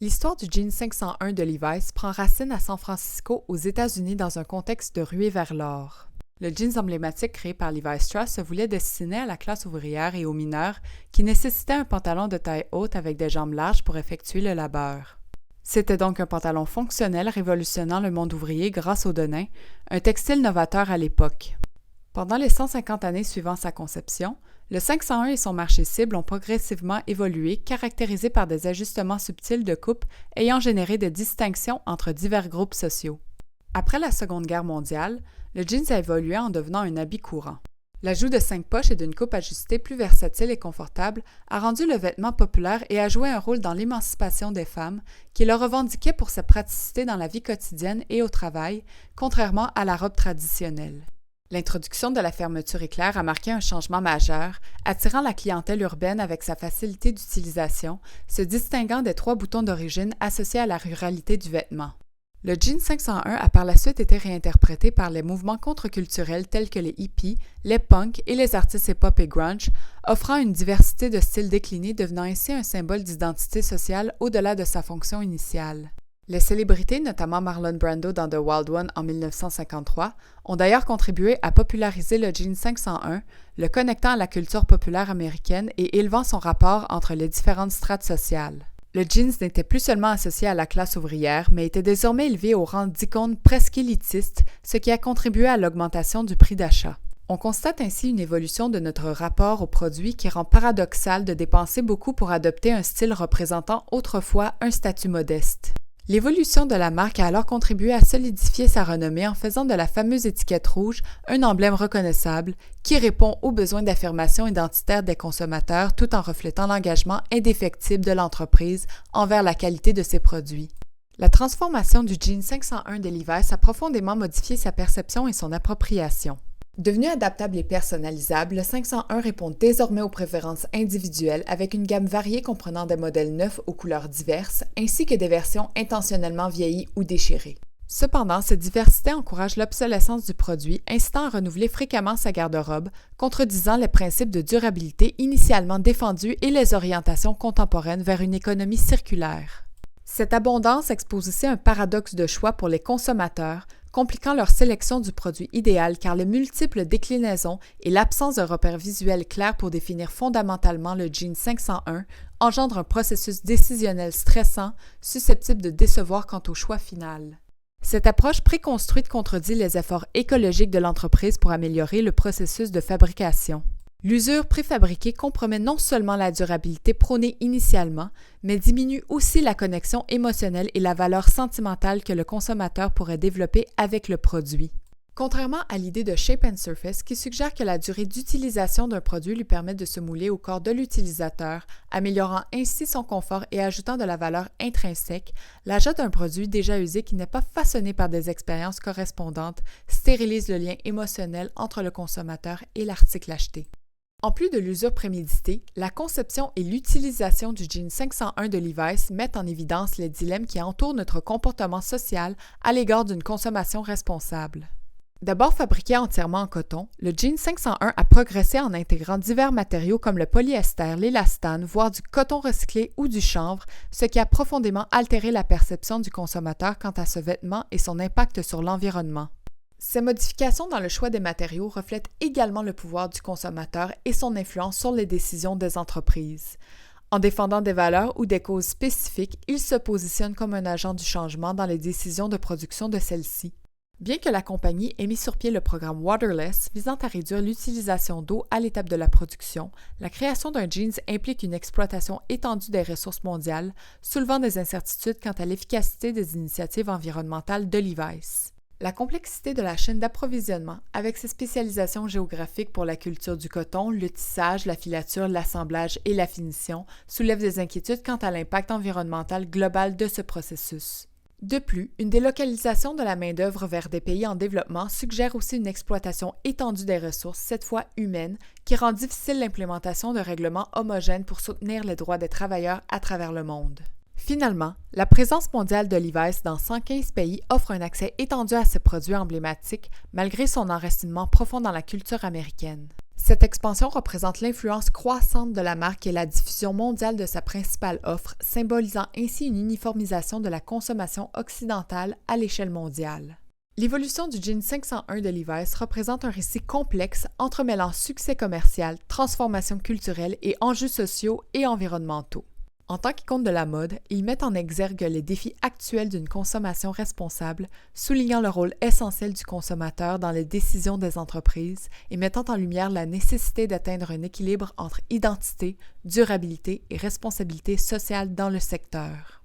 L'histoire du jean 501 de Levi's prend racine à San Francisco, aux États-Unis, dans un contexte de ruée vers l'or. Le jeans emblématique créé par Levi Strauss se voulait destiné à la classe ouvrière et aux mineurs qui nécessitaient un pantalon de taille haute avec des jambes larges pour effectuer le labeur. C'était donc un pantalon fonctionnel révolutionnant le monde ouvrier grâce au denim, un textile novateur à l'époque. Pendant les 150 années suivant sa conception, le 501 et son marché cible ont progressivement évolué, caractérisés par des ajustements subtils de coupe ayant généré des distinctions entre divers groupes sociaux. Après la Seconde Guerre mondiale, le jeans a évolué en devenant un habit courant. L'ajout de 5 poches et d'une coupe ajustée plus versatile et confortable a rendu le vêtement populaire et a joué un rôle dans l'émancipation des femmes, qui le revendiquaient pour sa praticité dans la vie quotidienne et au travail, contrairement à la robe traditionnelle. L'introduction de la fermeture éclair a marqué un changement majeur, attirant la clientèle urbaine avec sa facilité d'utilisation, se distinguant des 3 boutons d'origine associés à la ruralité du vêtement. Le jean 501 a par la suite été réinterprété par les mouvements contre-culturels tels que les hippies, les punks et les artistes hip-hop et grunge, offrant une diversité de styles déclinés, devenant ainsi un symbole d'identité sociale au-delà de sa fonction initiale. Les célébrités, notamment Marlon Brando dans The Wild One en 1953, ont d'ailleurs contribué à populariser le jean 501, le connectant à la culture populaire américaine et élevant son rapport entre les différentes strates sociales. Le jeans n'était plus seulement associé à la classe ouvrière, mais était désormais élevé au rang d'icône presque élitiste, ce qui a contribué à l'augmentation du prix d'achat. On constate ainsi une évolution de notre rapport au produit qui rend paradoxal de dépenser beaucoup pour adopter un style représentant autrefois un statut modeste. L'évolution de la marque a alors contribué à solidifier sa renommée en faisant de la fameuse étiquette rouge un emblème reconnaissable qui répond aux besoins d'affirmation identitaire des consommateurs tout en reflétant l'engagement indéfectible de l'entreprise envers la qualité de ses produits. La transformation du jean 501 de Levi's a profondément modifié sa perception et son appropriation. Devenu adaptable et personnalisable, le 501 répond désormais aux préférences individuelles avec une gamme variée comprenant des modèles neufs aux couleurs diverses ainsi que des versions intentionnellement vieillies ou déchirées. Cependant, cette diversité encourage l'obsolescence du produit, incitant à renouveler fréquemment sa garde-robe, contredisant les principes de durabilité initialement défendus et les orientations contemporaines vers une économie circulaire. Cette abondance expose aussi un paradoxe de choix pour les consommateurs, compliquant leur sélection du produit idéal car les multiples déclinaisons et l'absence de repères visuels clairs pour définir fondamentalement le jean 501 engendrent un processus décisionnel stressant, susceptible de décevoir quant au choix final. Cette approche préconstruite contredit les efforts écologiques de l'entreprise pour améliorer le processus de fabrication. L'usure préfabriquée compromet non seulement la durabilité prônée initialement, mais diminue aussi la connexion émotionnelle et la valeur sentimentale que le consommateur pourrait développer avec le produit. Contrairement à l'idée de Shape & Surface qui suggère que la durée d'utilisation d'un produit lui permet de se mouler au corps de l'utilisateur, améliorant ainsi son confort et ajoutant de la valeur intrinsèque, l'achat d'un produit déjà usé qui n'est pas façonné par des expériences correspondantes stérilise le lien émotionnel entre le consommateur et l'article acheté. En plus de l'usure préméditée, la conception et l'utilisation du jean 501 de Levi's mettent en évidence les dilemmes qui entourent notre comportement social à l'égard d'une consommation responsable. D'abord fabriqué entièrement en coton, le jean 501 a progressé en intégrant divers matériaux comme le polyester, l'élastane, voire du coton recyclé ou du chanvre, ce qui a profondément altéré la perception du consommateur quant à ce vêtement et son impact sur l'environnement. Ces modifications dans le choix des matériaux reflètent également le pouvoir du consommateur et son influence sur les décisions des entreprises. En défendant des valeurs ou des causes spécifiques, il se positionne comme un agent du changement dans les décisions de production de celles-ci. Bien que la compagnie ait mis sur pied le programme Waterless visant à réduire l'utilisation d'eau à l'étape de la production, la création d'un jeans implique une exploitation étendue des ressources mondiales, soulevant des incertitudes quant à l'efficacité des initiatives environnementales de Levi's. La complexité de la chaîne d'approvisionnement, avec ses spécialisations géographiques pour la culture du coton, le tissage, la filature, l'assemblage et la finition, soulève des inquiétudes quant à l'impact environnemental global de ce processus. De plus, une délocalisation de la main-d'œuvre vers des pays en développement suggère aussi une exploitation étendue des ressources, cette fois humaines, qui rend difficile l'implémentation de règlements homogènes pour soutenir les droits des travailleurs à travers le monde. Finalement, la présence mondiale de Levi's dans 115 pays offre un accès étendu à ces produits emblématiques malgré son enracinement profond dans la culture américaine. Cette expansion représente l'influence croissante de la marque et la diffusion mondiale de sa principale offre, symbolisant ainsi une uniformisation de la consommation occidentale à l'échelle mondiale. L'évolution du jean 501 de Levi's représente un récit complexe entremêlant succès commercial, transformation culturelle et enjeux sociaux et environnementaux. En tant qu'icône de la mode, ils mettent en exergue les défis actuels d'une consommation responsable, soulignant le rôle essentiel du consommateur dans les décisions des entreprises et mettant en lumière la nécessité d'atteindre un équilibre entre identité, durabilité et responsabilité sociale dans le secteur.